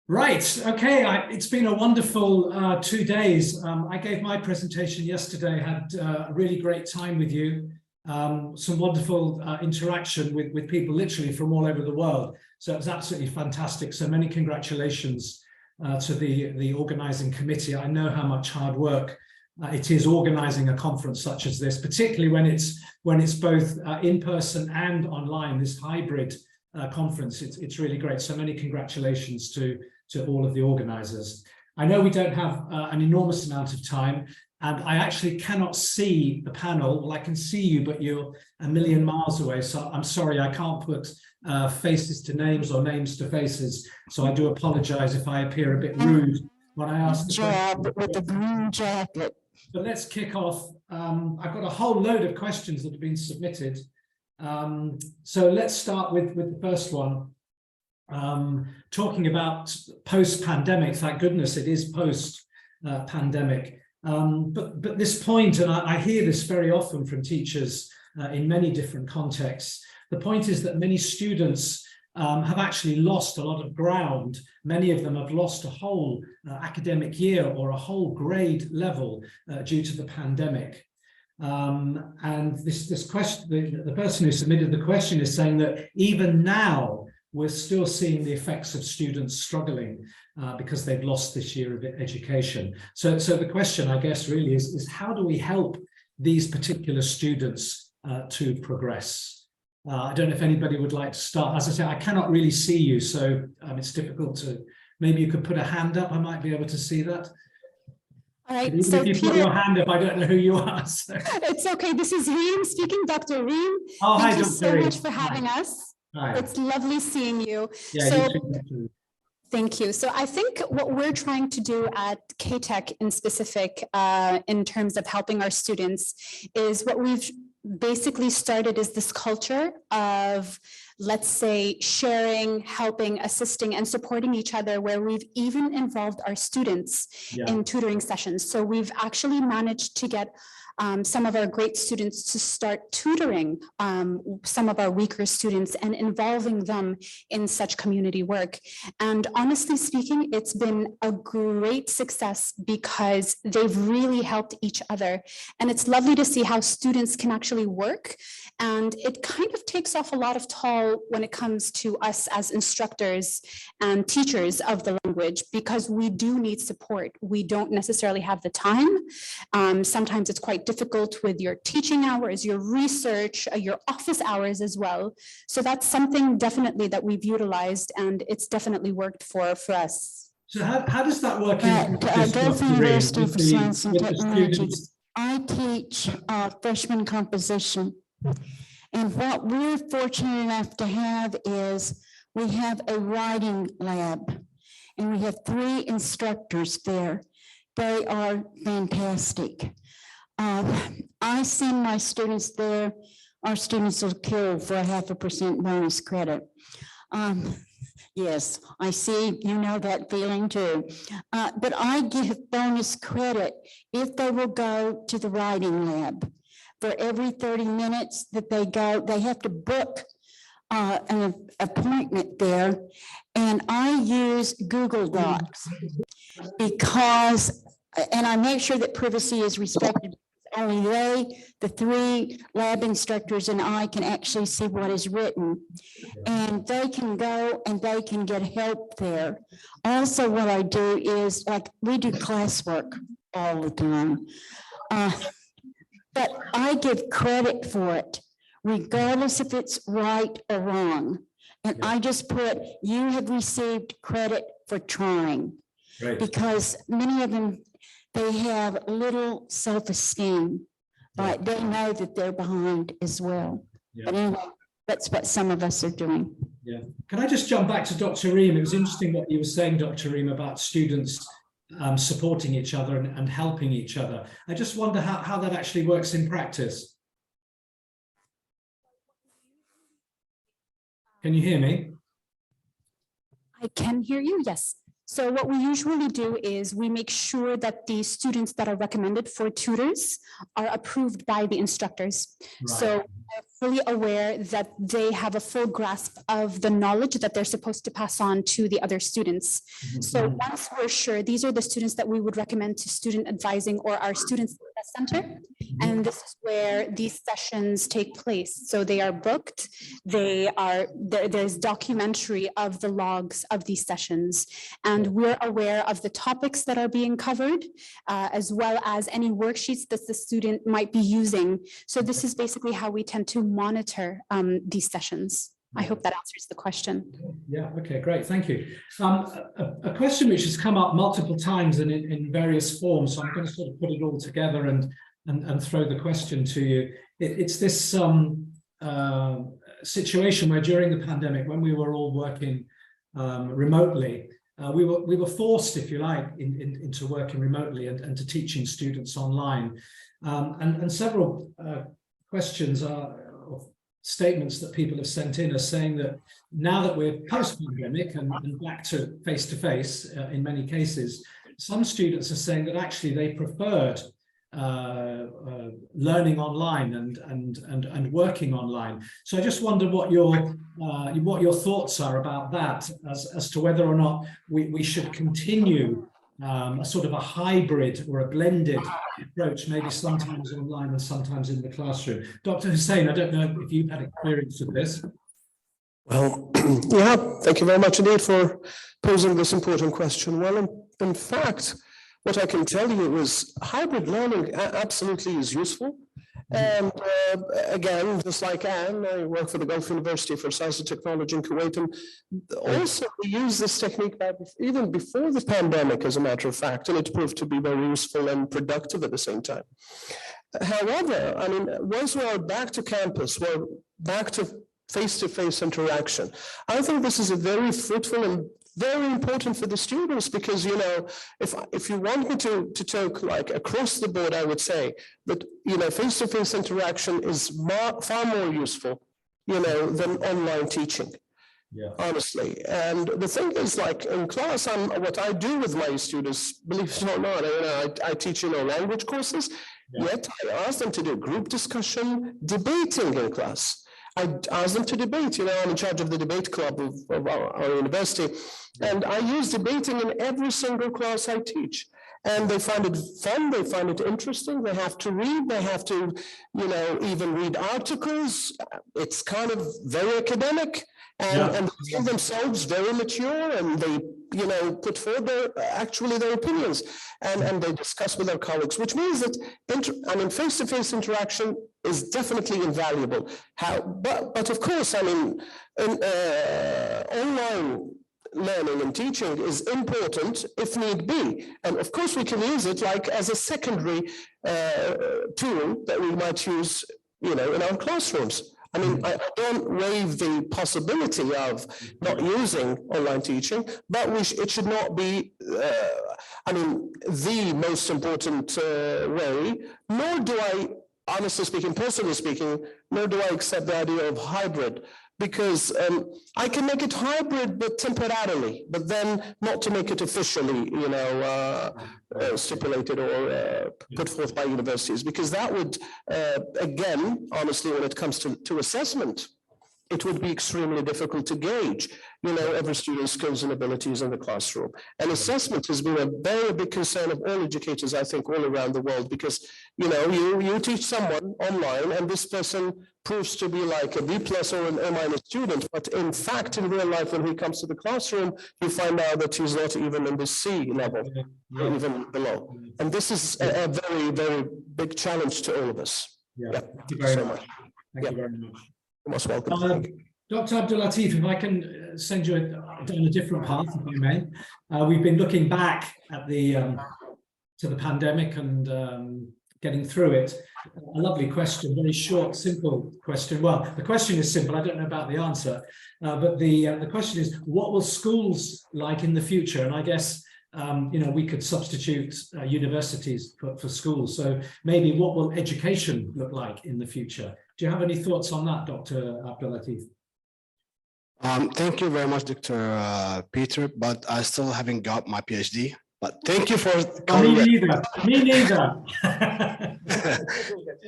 Right. Okay. It's been a wonderful 2 days. I gave my presentation yesterday, had a really great time with you. Some wonderful interaction with people literally from all over the world. So it was absolutely fantastic. So many congratulations to the organizing committee. I know how much hard work it is organizing a conference such as this, particularly when it's both in person and online, this hybrid conference. It's really great. So many congratulations to all of the organizers. I know we don't have an enormous amount of time, and I actually cannot see the panel. Well, I can see you, but you're a million miles away. So I'm sorry, I can't put faces to names or names to faces. So I do apologize if I appear a bit rude when I ask the question. With the green jacket. But let's kick off. I've got a whole load of questions that have been submitted. So let's start with the first one. Talking about post-pandemic, thank goodness it is post-pandemic. But this point, and I hear this very often from teachers in many different contexts, the point is that many students have actually lost a lot of ground. Many of them have lost a whole academic year or a whole grade level due to the pandemic. And this question, the person who submitted the question is saying that even now, we're still seeing the effects of students struggling because they've lost this year of education. So the question, I guess, really is how do we help these particular students to progress? I don't know if anybody would like to start. As I say, I cannot really see you, so it's difficult to, maybe you could put a hand up, I might be able to see that. All right, even so if you Peter, put your hand up, I don't know who you are. So. It's okay, this is Reem speaking, Dr. Reem. Oh, Thank hi, you Dr. so Reem. much for having Hi. us. Hi. It's lovely seeing you. Yeah, so, you too. Thank you. So I think what we're trying to do at KTech in specific, in terms of helping our students, is what we've basically started is this culture of, let's say, sharing, helping, assisting, and supporting each other, where we've even involved our students in tutoring sessions. So we've actually managed to get some of our great students to start tutoring some of our weaker students and involving them in such community work. And honestly speaking, it's been a great success because they've really helped each other. And it's lovely to see how students can actually work. And it kind of takes off a lot of toll when it comes to us as instructors and teachers of the language, because we do need support. We don't necessarily have the time. Sometimes it's quite difficult with your teaching hours, your research, your office hours as well. So that's something definitely that we've utilized, and it's definitely worked for us. So how does that work At Gulf University for Science and Technology, I teach freshman composition. And what we're fortunate enough to have is we have a writing lab, and we have 3 instructors there. They are fantastic. I send my students there. Our students will kill for a 0.5% bonus credit. Yes, I see, you know that feeling too. But I give bonus credit if they will go to the writing lab. For every 30 minutes that they go, they have to book an appointment there. And I use Google Docs because, and I make sure that privacy is respected. Only they, the 3 lab instructors, and I can actually see what is written. And they can go and they can get help there. Also, what I do is, like, we do classwork all the time. But I give credit for it, regardless if it's right or wrong. And I just put, you have received credit for trying. Right. Because many of them, they have little self-esteem, but they know that they're behind as well. Yeah. But anyway, that's what some of us are doing. Yeah. Can I just jump back to Dr. Reem? It was interesting what you were saying, Dr. Reem, about students supporting each other and helping each other. I just wonder how that actually works in practice. Can you hear me? I can hear you, yes. So what we usually do is we make sure that the students that are recommended for tutors are approved by the instructors. So we're fully aware that they have a full grasp of the knowledge that they're supposed to pass on to the other students. So once we're sure, these are the students that we would recommend to student advising or our students center. And this is where these sessions take place. So they are booked, there's documentary of the logs of these sessions. And we're aware of the topics that are being covered, as well as any worksheets that the student might be using. So this is basically how we tend to monitor these sessions. I hope that answers the question. Yeah, okay, great, thank you. A question which has come up multiple times and in various forms, so I'm going to sort of put it all together and throw the question to you. It's this situation where during the pandemic, when we were all working remotely, we were forced, if you like, into working remotely and to teaching students online. And several questions or statements that people have sent in are saying that now that we're post-pandemic and back to face-to-face in many cases, some students are saying that actually they preferred learning online and working online. So I just wonder what your thoughts are about that, as to whether or not we should continue a sort of a hybrid or a blended approach, maybe sometimes online and sometimes in the classroom. Dr. Hussain, I don't know if you've had experience with this. Well, yeah, thank you very much indeed for posing this important question. Well, in fact, what I can tell you is hybrid learning absolutely is useful. And again, just like Anne, I work for the Gulf University for Science and Technology in Kuwait, and also we use this technique even before the pandemic, as a matter of fact, and it proved to be very useful and productive at the same time. However, I mean, once we are back to campus, we're back to face-to-face interaction. I think this is a very fruitful and very important for the students, because, you know, if you want me to talk like across the board, I would say that, you know, face-to-face interaction is far more useful, you know, than online teaching. Yeah. Honestly. And the thing is, like in class, what I do with my students, believe it or not, I teach, you know, language courses, yet I ask them to do group discussion, debating in class. I ask them to debate, you know, I'm in charge of the debate club of our university, and I use debating in every single class I teach. And they find it fun, they find it interesting, they have to read, they have to, you know, even read articles. It's kind of very academic, and they feel themselves very mature, and they, you know, put forward their opinions, and they discuss with their colleagues, which means that face-to-face interaction is definitely invaluable. But of course, I mean, online learning and teaching is important if need be. And of course, we can use it like as a secondary tool that we might use, you know, in our classrooms. I mean, I don't waive the possibility of not using online teaching, but it should not be, the most important way, nor do I, honestly speaking, personally speaking, nor do I accept the idea of hybrid, because I can make it hybrid, but temporarily, but then not to make it officially, you know, stipulated or put forth by universities, because that would, again, honestly, when it comes to assessment, it would be extremely difficult to gauge, you know, every student's skills and abilities in the classroom. And assessment has been a very big concern of all educators, I think, all around the world, because, you know, you teach someone online and this person proves to be like a B+ or an A- student, but in fact, in real life, when he comes to the classroom, you find out that he's not even in the C level, or even below. And this is a very, very big challenge to all of us. Thank you very much. Thank you very much. You're most welcome. Dr. Abdul-Latif, if I can send you down a different path, if you may. We've been looking back at to the pandemic and getting through it. A lovely question, very short, simple question. Well, the question is simple. I don't know about the answer, but the question is, what will schools like in the future? And I guess you know, we could substitute universities for schools. So maybe what will education look like in the future? Do you have any thoughts on that, Dr. Abdul-Latif? Thank you very much, Dr. Peter, but I still haven't got my PhD. But thank you for Me calling it. neither. Me neither.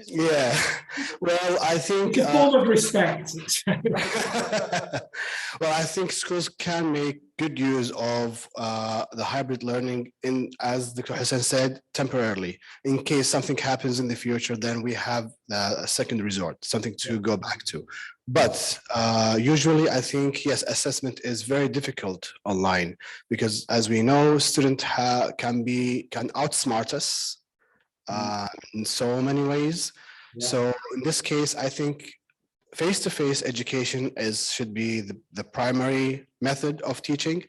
Yeah, well, I think. It's a form of respect. Well, I think schools can make good use of the hybrid learning as Dr. Hussein said, temporarily. In case something happens in the future, then we have a second resort, something to go back to. But usually, I think, yes, assessment is very difficult online because, as we know, students can outsmart us in so many ways. Yeah. So in this case, I think face-to-face education should be the primary method of teaching,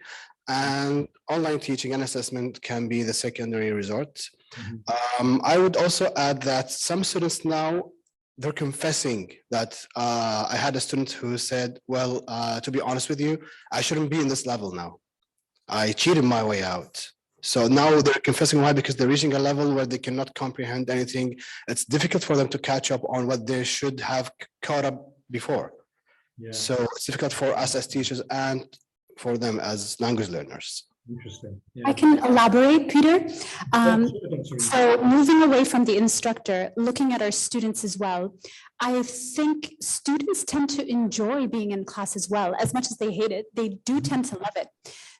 and online teaching and assessment can be the secondary resort. I would also add that some students now, they're confessing that I had a student who said, well, to be honest with you, I shouldn't be in this level now. I cheated my way out. So now they're confessing why, because they're reaching a level where they cannot comprehend anything. It's difficult for them to catch up on what they should have caught up before. Yeah. So it's difficult for us as teachers and for them as language learners. Interesting. Yeah. I can elaborate, Peter. Sure. So moving away from the instructor, looking at our students as well, I think students tend to enjoy being in class as well. As much as they hate it, they do tend to love it.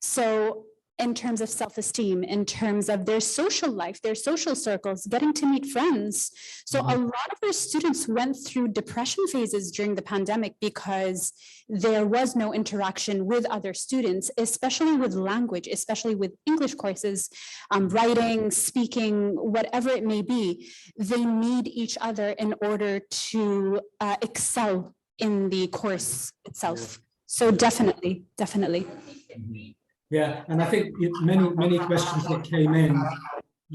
So in terms of self-esteem, in terms of their social life, their social circles, getting to meet friends. So a lot of our students went through depression phases during the pandemic because there was no interaction with other students, especially with language, especially with English courses, writing, speaking, whatever it may be. They need each other in order to excel in the course itself. So definitely. Yeah, and I think many questions that came in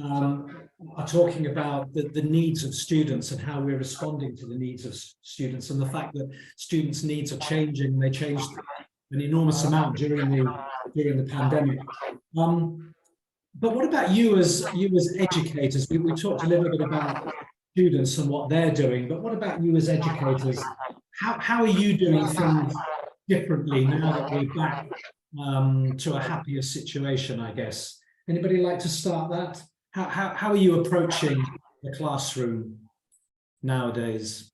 are talking about the needs of students and how we're responding to the needs of students, and the fact that students' needs are changing. They changed an enormous amount during the pandemic. But what about you as educators? We talked a little bit about students and what they're doing, but what about you as educators? How are you doing things differently now that we're back to a happier situation, I guess? Anybody like to start that? How are you approaching the classroom nowadays?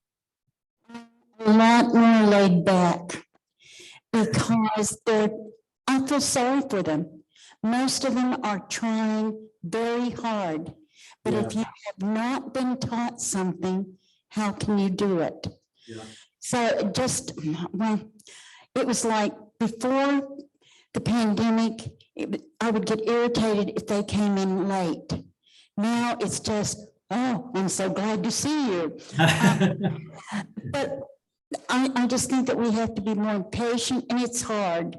A lot more laid back because I feel sorry for them. Most of them are trying very hard, but if you have not been taught something, how can you do it? Yeah. So it was like before the pandemic, I would get irritated if they came in late. Now it's just, oh, I'm so glad to see you. But I just think that we have to be more patient, and it's hard.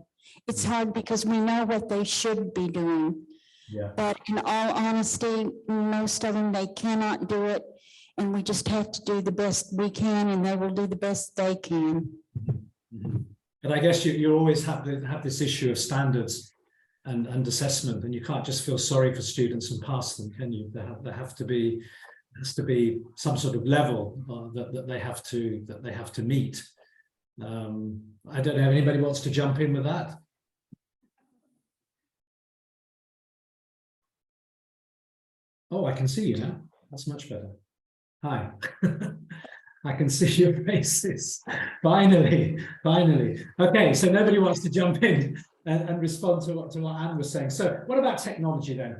It's hard because we know what they should be doing. Yeah. But in all honesty, most of them, they cannot do it. And we just have to do the best we can, and they will do the best they can. And I guess you always have this issue of standards and assessment, and you can't just feel sorry for students and pass them, can you? There has to be some sort of level that they have to meet. I don't know if anybody wants to jump in with that. Oh, I can see you now. That's much better. Hi. I can see your faces. Finally. Okay, so nobody wants to jump in and respond to what Anne was saying. So what about technology then?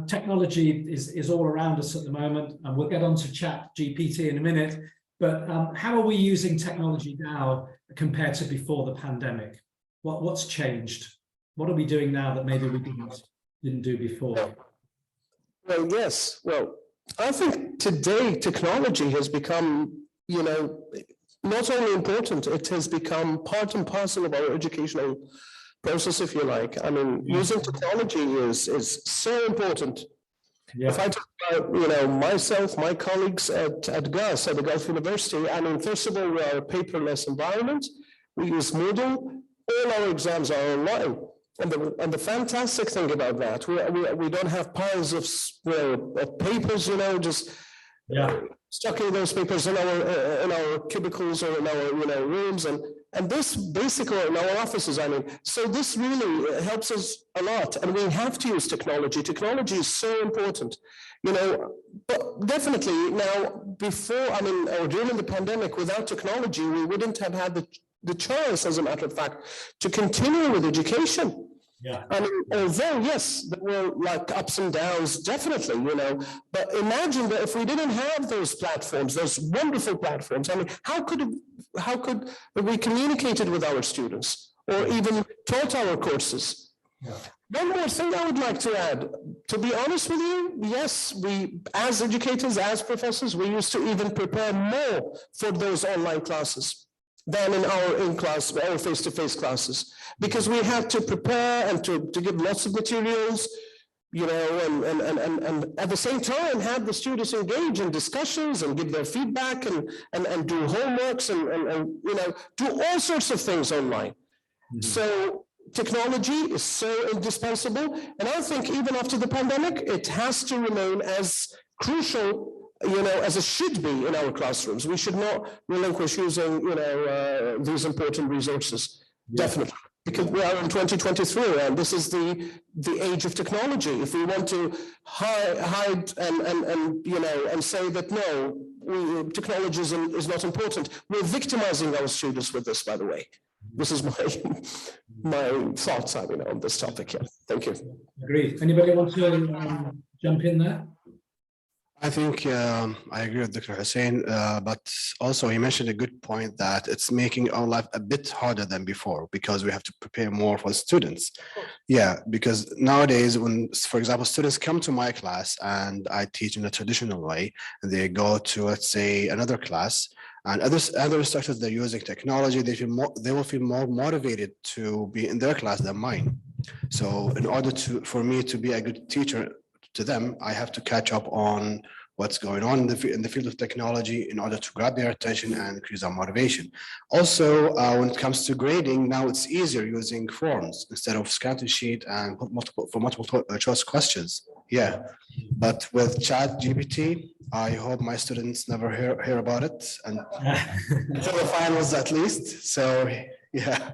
Technology is all around us at the moment, and we'll get on to ChatGPT in a minute. But how are we using technology now compared to before the pandemic? What's changed? What are we doing now that maybe we didn't do before? Well, yes. Well, I think today technology has become, not only important, it has become part and parcel of our educational process, if you like. I mean, using technology is so important. Yeah. If I talk about, myself, my colleagues at GUS, at the Gulf University, I mean, first of all, we are a paperless environment. We use Moodle. All our exams are online. And the fantastic thing about that, we don't have piles of papers, just stocking those papers in our cubicles or in our rooms and this basically in our offices. I mean, so this really helps us a lot, and we have to use technology. Technology is so important, but definitely now or during the pandemic, without technology, we wouldn't have had the chance, as a matter of fact, to continue with education. Yeah. I mean, although, yes, there were like ups and downs, definitely, but imagine that if we didn't have those platforms, those wonderful platforms, I mean, how could we communicated with our students or even taught our courses? Yeah. One more thing I would like to add, to be honest with you, yes, we, as educators, as professors, we used to even prepare more for those online classes than in our in-class, our face-to-face classes, because we had to prepare and to give lots of materials, and at the same time have the students engage in discussions and give their feedback and do homeworks and do all sorts of things online. Mm-hmm. So technology is so indispensable, and I think even after the pandemic, it has to remain as crucial as it should be in our classrooms. We should not relinquish using, these important resources, definitely. Because we are in 2023, and this is the age of technology. If we want to hide and say that no, technology is not important, we're victimizing our students with this, by the way. This is my thoughts, on this topic. Yeah. Thank you. Agreed. Anybody want to jump in there? I think I agree with Dr. Hussein, but also he mentioned a good point that it's making our life a bit harder than before because we have to prepare more for students. Yeah, because nowadays when, for example, students come to my class and I teach in a traditional way, and they go to, let's say, another class, and other instructors, they're using technology, they will feel more motivated to be in their class than mine. So in order for me to be a good teacher to them, I have to catch up on what's going on in the field of technology in order to grab their attention and increase their motivation. Also, when it comes to grading, now it's easier using forms instead of scatter sheet and multiple choice questions. Yeah, but with ChatGPT, I hope my students never hear about it until the finals at least. So yeah.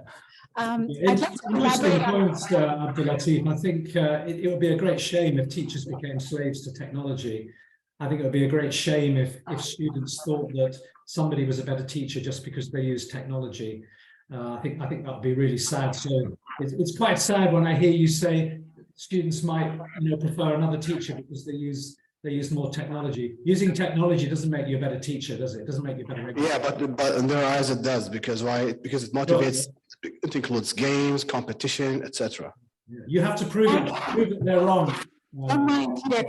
I'd like to Interesting points, Abdul Latif. I think it would be a great shame if teachers became slaves to technology. I think it would be a great shame if students thought that somebody was a better teacher just because they use technology. I think that would be really sad. So it's quite sad when I hear you say students might prefer another teacher because they use more technology. Using technology doesn't make you a better teacher, does it? It doesn't make you a better. Yeah, but in their eyes it does. Because why? Because it motivates. It includes games, competition, etc. You have to prove that they're wrong. Peter,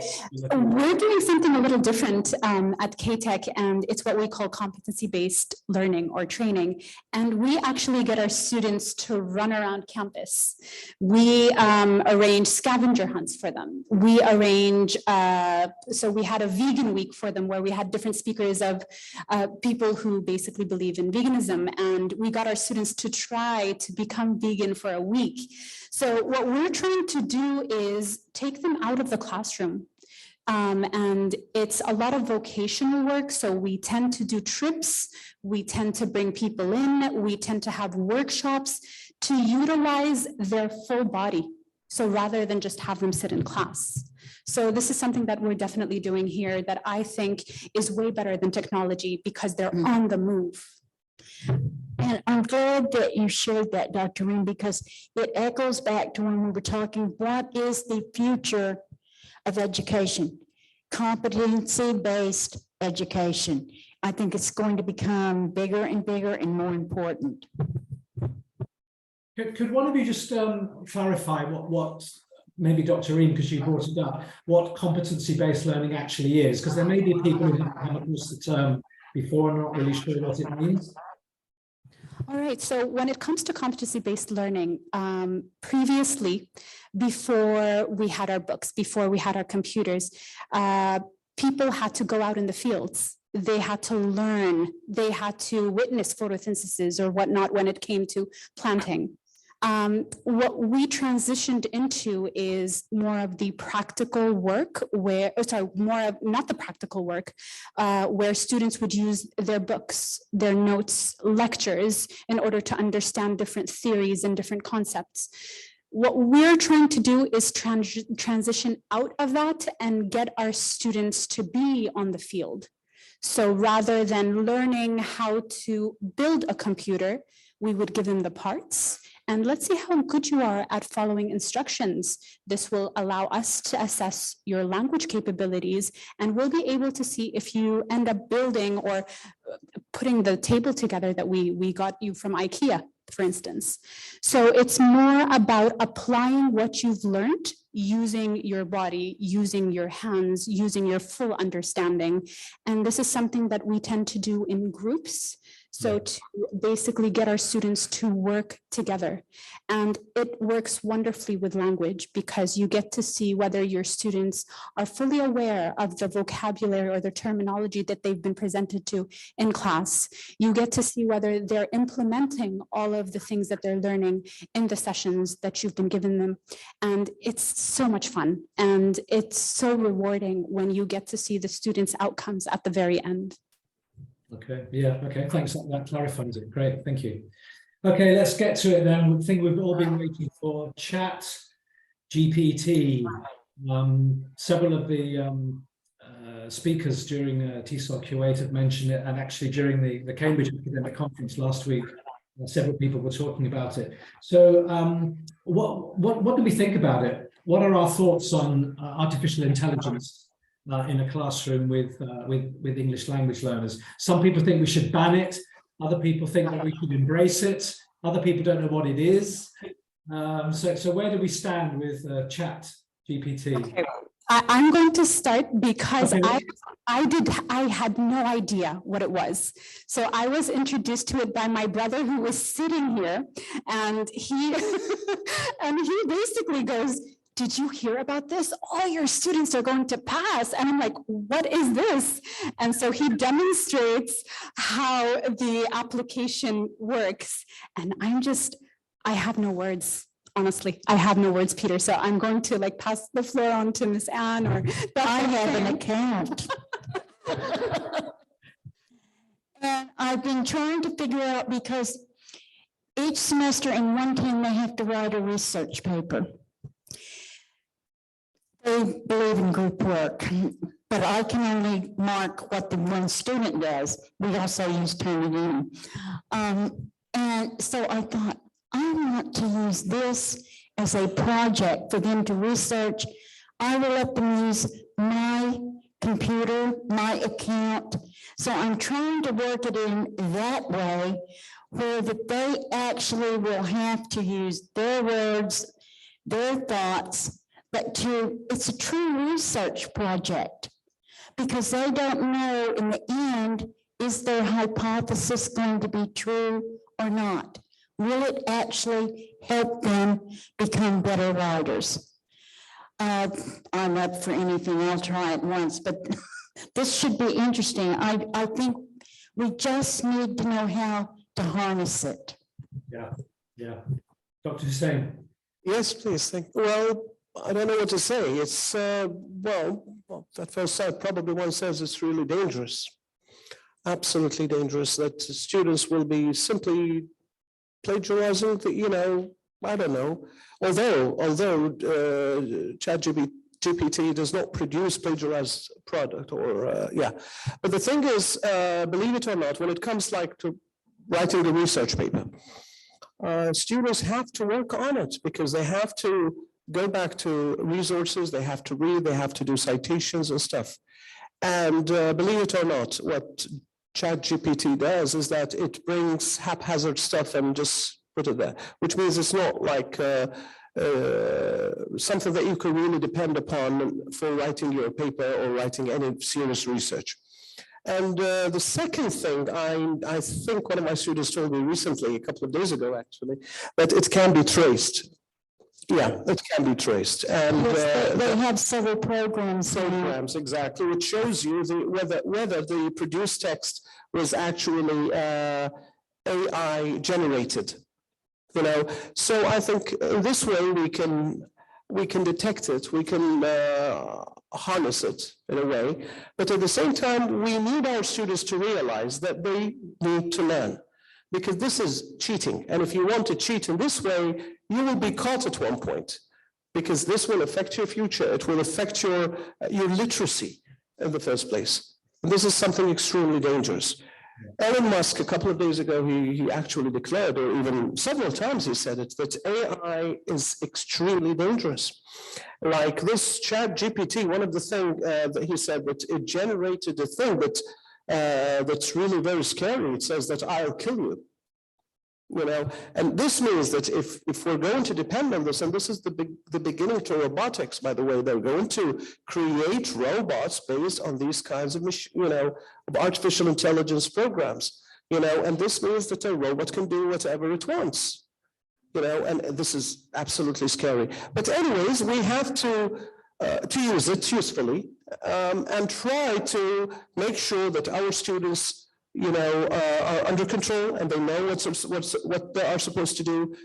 we're doing something a little different at KTech, and it's what we call competency-based learning or training. And we actually get our students to run around campus. We arrange scavenger hunts for them. We arrange, so we had a vegan week for them where we had different speakers of people who basically believe in veganism. And we got our students to try to become vegan for a week. So what we're trying to do is take them out of the classroom. And it's a lot of vocational work. So we tend to do trips. We tend to bring people in. We tend to have workshops to utilize their full body. So rather than just have them sit in class. So this is something that we're definitely doing here that I think is way better than technology because they're on the move. And I'm glad that you shared that, Dr. Reem, because it echoes back to when we were talking, what is the future of education? Competency-based education. I think it's going to become bigger and bigger and more important. Could one of you just clarify what maybe Dr. Reem, because you brought it up, what competency-based learning actually is? Because there may be people who haven't come across the term before and not really sure what it means. All right, so when it comes to competency-based learning, previously, before we had our books, before we had our computers, people had to go out in the fields. They had to learn, they had to witness photosynthesis or whatnot when it came to planting. What we transitioned into is more of the practical work where, more of not the practical work, where students would use their books, their notes, lectures in order to understand different theories and different concepts. What we're trying to do is transition out of that and get our students to be on the field. So rather than learning how to build a computer, we would give them the parts and let's see how good you are at following instructions. This will allow us to assess your language capabilities, and we'll be able to see if you end up building or putting the table together that we got you from IKEA, for instance. So it's more about applying what you've learned, using your body, using your hands, using your full understanding. And this is something that we tend to do in groups. So to basically get our students to work together. And it works wonderfully with language because you get to see whether your students are fully aware of the vocabulary or the terminology that they've been presented to in class. You get to see whether they're implementing all of the things that they're learning in the sessions that you've been giving them. And it's so much fun. And it's so rewarding when you get to see the students' outcomes at the very end. Okay, yeah, okay, thanks. That clarifies it. Great, thank you. Okay, let's get to it then. The thing we've all been waiting for, Chat GPT. Several of the speakers during TESOL Kuwait have mentioned it, and actually during the Cambridge Academic Conference last week, several people were talking about it. So what do we think about it? What are our thoughts on artificial intelligence in a classroom with English language learners? Some people think we should ban it. Other people think that we should embrace it. Other people don't know what it is. So where do we stand with Chat GPT? Okay. I'm going to start because Okay. I had no idea what it was. So I was introduced to it by my brother who was sitting here, and he basically goes, "Did you hear about this? All your students are going to pass." And I'm like, "What is this?" And so he demonstrates how the application works. And I have no words. Honestly, I have no words, Peter. So I'm going to pass the floor on to Miss Anne or I have an account. And I've been trying to figure out, because each semester in one team, they have to write a research paper. They believe in group work, but I can only mark what the one student does. We also use Turnitin. And so I thought, I want to use this as a project for them to research. I will let them use my computer, my account. So I'm trying to work it in that way where that they actually will have to use their words, their thoughts, but it's a true research project, because they don't know in the end, is their hypothesis going to be true or not? Will it actually help them become better writers? I'm up for anything, I'll try it once, but this should be interesting. I think we just need to know how to harness it. Yeah. Dr. Hussain. Yes, please. Well, I don't know what to say. It's, well, at first sight, probably one says it's really dangerous. Absolutely dangerous, that students will be simply plagiarizing, I don't know. Although ChatGPT does not produce plagiarized product, or But the thing is, believe it or not, when it comes to writing a research paper, students have to work on it, because they have to go back to resources, they have to read, they have to do citations and stuff. And believe it or not, what ChatGPT does is that it brings haphazard stuff and just put it there, which means it's not like something that you can really depend upon for writing your paper or writing any serious research. And the second thing, I think one of my students told me recently, a couple of days ago actually, that it can be traced. Yeah, it can be traced. And they have several programs. Exactly, which shows you whether the produced text was actually AI generated. You know, so I think this way we can detect it, we can harness it in a way, but at the same time, we need our students to realize that they need to learn, because this is cheating. And if you want to cheat in this way, you will be caught at one point, because this will affect your future. It will affect your literacy in the first place. And this is something extremely dangerous. Elon Musk, a couple of days ago, he actually declared, or even several times he said it, that AI is extremely dangerous. Like this Chat GPT, one of the things that he said that it generated a thing that that's really very scary. It says that I'll kill you. You know, and this means that if we're going to depend on this, and this is the beginning to robotics, by the way, they're going to create robots based on these kinds of, of artificial intelligence programs, and this means that a robot can do whatever it wants, and this is absolutely scary. But anyways, we have to use it usefully and try to make sure that our students are under control and they know what they are supposed to do.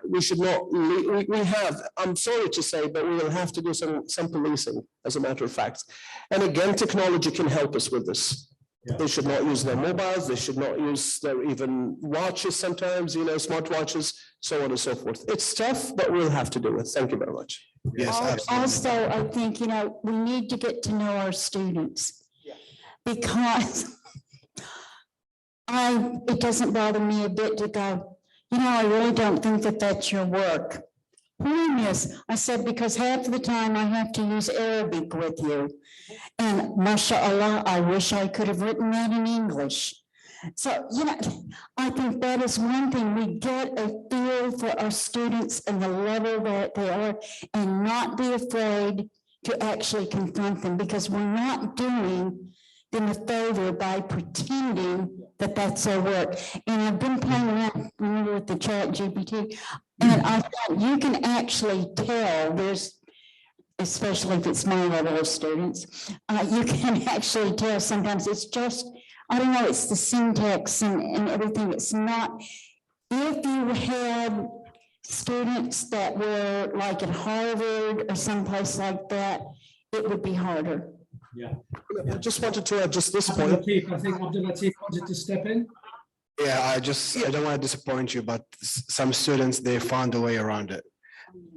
We should not, we have, I'm sorry to say, but we will have to do some policing, as a matter of fact. And again, technology can help us with this. Yeah. They should not use their mobiles, they should not use their even watches sometimes, smartwatches, so on and so forth. It's tough, but we'll have to do it. Thank you very much. Yes, absolutely. Also, I think, we need to get to know our students. Because it doesn't bother me a bit to go, I really don't think that that's your work. Why, miss? I said, because half the time I have to use Arabic with you. And mashallah, I wish I could have written that in English. So, I think that is one thing. We get a feel for our students and the level that they are, and not be afraid to actually confront them, because we're not doing them a favor by pretending that that's their work. And I've been playing around with the Chat GPT, and I thought you can actually tell especially if it's my level of students, you can actually tell sometimes it's just, I don't know, it's the syntax and everything. It's not, if you had students that were like at Harvard or someplace like that, it would be harder. Yeah. I just wanted to add just this point. I think Abdul Latif wanted to step in. Yeah, I don't want to disappoint you, but some students, they found a way around it.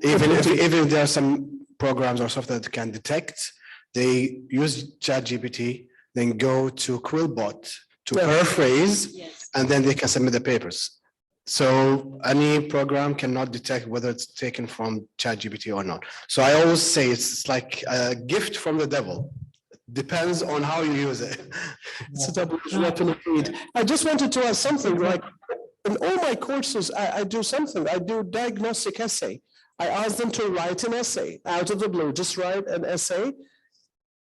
Even if there are some programs or software that can detect, they use ChatGPT, then go to Quillbot to paraphrase, and then they can submit the papers. So any program cannot detect whether it's taken from ChatGPT or not. So I always say it's like a gift from the devil. Depends on how you use it. It's a double-edged weapon indeed. I just wanted to ask something, like in all my courses, I do something. I do diagnostic essay. I ask them to write an essay out of the blue. Just write an essay.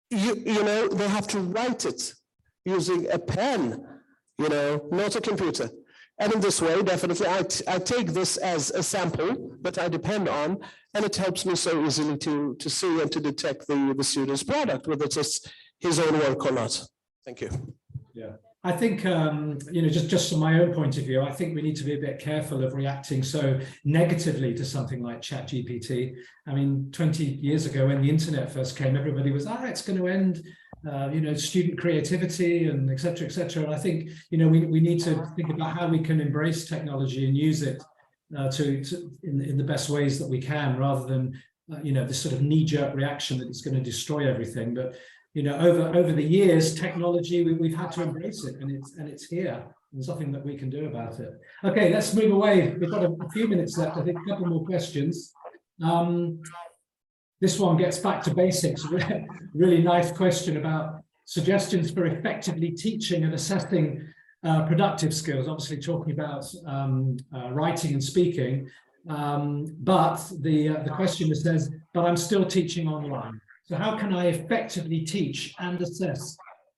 They have to write it using a pen, not a computer. And in this way, definitely, I take this as a sample that I depend on, and it helps me so easily to see and to detect the student's product, whether it's just his own work or not. Thank you. Yeah, I think, just from my own point of view, I think we need to be a bit careful of reacting so negatively to something like ChatGPT. I mean, 20 years ago when the internet first came, everybody was, it's going to end student creativity and et cetera, et cetera. And I think, we need to think about how we can embrace technology and use it in the best ways that we can, rather than, this sort of knee-jerk reaction that it's going to destroy everything. But, over the years, technology, we've had to embrace it, and it's here. There's nothing that we can do about it. Okay, let's move away. We've got a few minutes left. I think a couple more questions. This one gets back to basics. Really nice question about suggestions for effectively teaching and assessing productive skills. Obviously talking about writing and speaking, but the question says, but I'm still teaching online. So how can I effectively teach and assess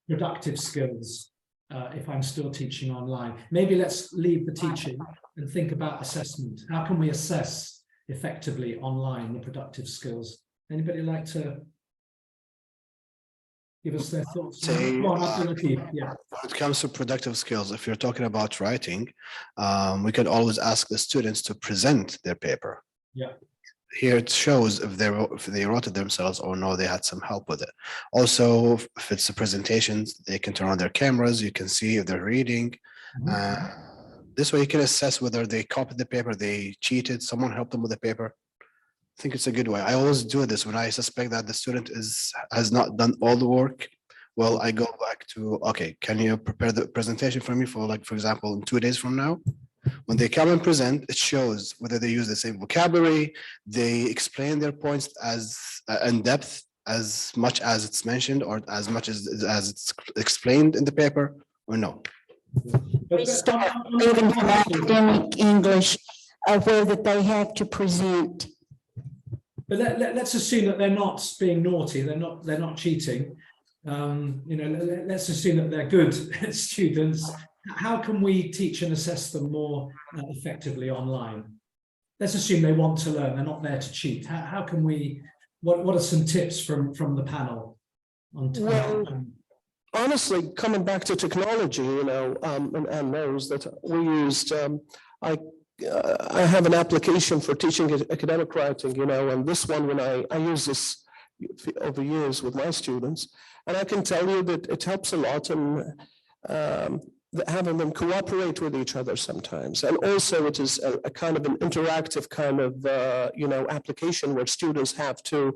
productive skills if I'm still teaching online? Maybe let's leave the teaching and think about assessment. How can we assess effectively online the productive skills? Anybody like to give us their thoughts. Say, Go on, Abdul Latif. Yeah. When it comes to productive skills, if you're talking about writing, we can always ask the students to present their paper. Yeah. Here it shows if they wrote it themselves or no, they had some help with it. Also, if it's a presentations, they can turn on their cameras. You can see if they're reading. This way you can assess whether they copied the paper, they cheated, someone helped them with the paper. I think it's a good way. I always do this when I suspect that the student has not done all the work. Well, I go back to, okay, can you prepare the presentation for me for, like, for example, in 2 days from now? When they come and present, it shows whether they use the same vocabulary, they explain their points as in depth as much as it's mentioned or as much as it's explained in the paper or no. We start even from academic English, where that they have to present. But let's assume that they're not being naughty. They're not cheating. Let's assume that they're good students. How can we teach and assess them more effectively online? Let's assume they want to learn. They're not there to cheat. How can we? What are some tips from the panel? Honestly, coming back to technology, and knows that we used. I have an application for teaching academic writing, and this one, when I use this over years with my students, and I can tell you that it helps a lot in having them cooperate with each other sometimes. And also it is a kind of an interactive kind of, application where students have to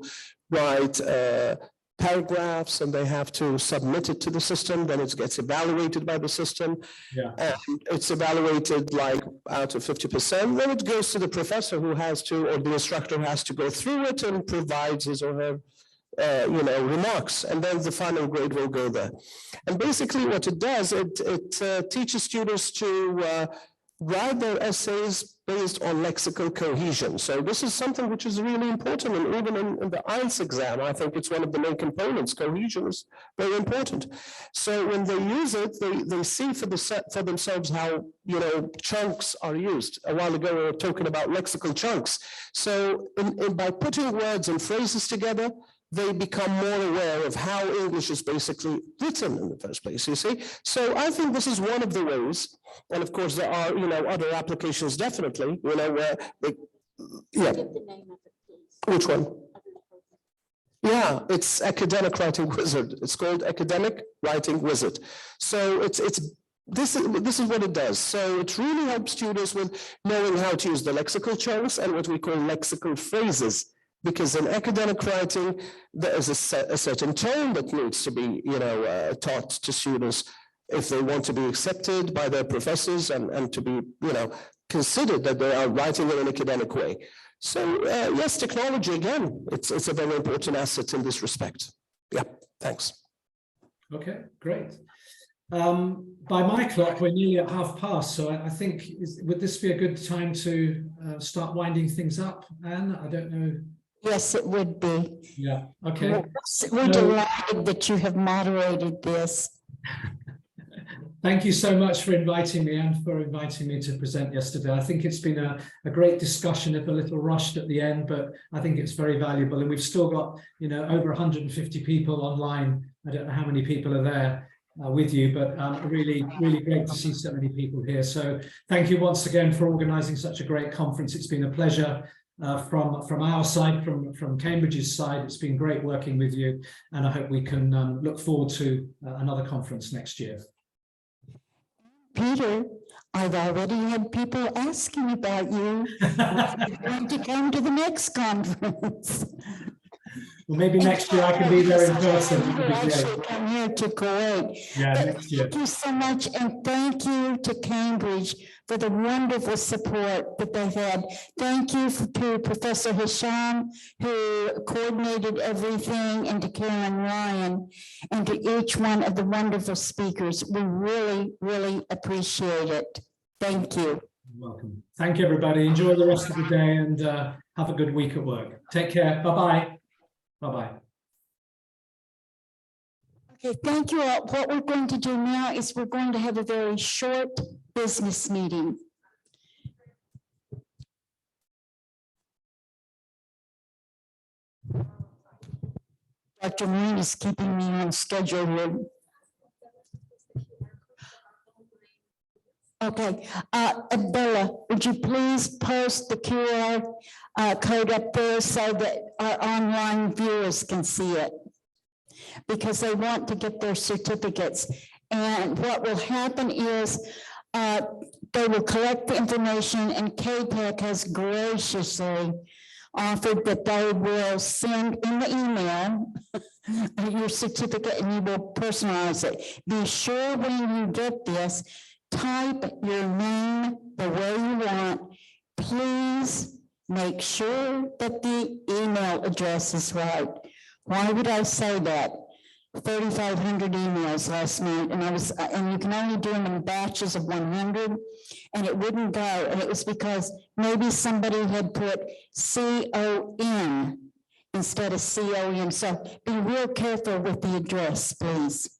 write paragraphs and they have to submit it to the system, then it gets evaluated by the system. Yeah. And it's evaluated like out of 50%, then it goes to the professor who has to, or the instructor has to go through it and provides his or her remarks, and then the final grade will go there. And basically what it does, it teaches students to write their essays based on lexical cohesion. So this is something which is really important, and even in the IELTS exam, I think it's one of the main components. Cohesion is very important. So when they use it, they see for themselves how, chunks are used. A while ago, we were talking about lexical chunks. So by putting words and phrases together, they become more aware of how English is basically written in the first place, you see? So I think this is one of the ways, and of course there are, other applications definitely, where they, yeah. Which one? Yeah, it's Academic Writing Wizard. It's called Academic Writing Wizard. So this is what it does. So it really helps students with knowing how to use the lexical chunks and what we call lexical phrases. Because in academic writing, there is a certain tone that needs to be, taught to students if they want to be accepted by their professors and to be, considered that they are writing in an academic way. So yes, technology, again, it's a very important asset in this respect. Yeah, thanks. Okay, great. By my clock, we're nearly at past, so I think, would this be a good time to start winding things up, Anne? I don't know. Yes, it would be. Yeah, okay. We're delighted that you have moderated this. Thank you so much for inviting me and for inviting me to present yesterday. I think it's been a great discussion, if a little rushed at the end, but I think it's very valuable. And we've still got, over 150 people online. I don't know how many people are there with you, but really, really great to see so many people here. So thank you once again for organising such a great conference. It's been a pleasure. From our side, from Cambridge's side, it's been great working with you, and I hope we can look forward to another conference next year. Peter, I've already had people asking about you. You're going to come to the next conference. Well, maybe next year I can be there in person. You actually come here to Kuwait. Yeah, But next year. thank you so much, and thank you to Cambridge for the wonderful support that they've had. Thank you to Professor Hisham, who coordinated everything, and to Karen Ryan, and to each one of the wonderful speakers. We really, really appreciate it. Thank you. You're welcome. Thank you, everybody. Enjoy the rest of the day and have a good week at work. Take care. Bye-bye. Bye-bye. Okay, thank you all. What we're going to do now is we're going to have a very short business meeting. Dr. Marine is keeping me on schedule here. Okay, Bella, would you please post the QR code up there so that our online viewers can see it? Because they want to get their certificates. And what will happen is they will collect the information, and KTEC has graciously offered that they will send in the email your certificate and you will personalize it. Be sure when you get this, type your name the way you want. Please make sure that the email address is right. Why would I say that? 3,500 emails last night, and you can only do them in batches of 100, and it wouldn't go. And it was because maybe somebody had put CON instead of COM. So be real careful with the address, please.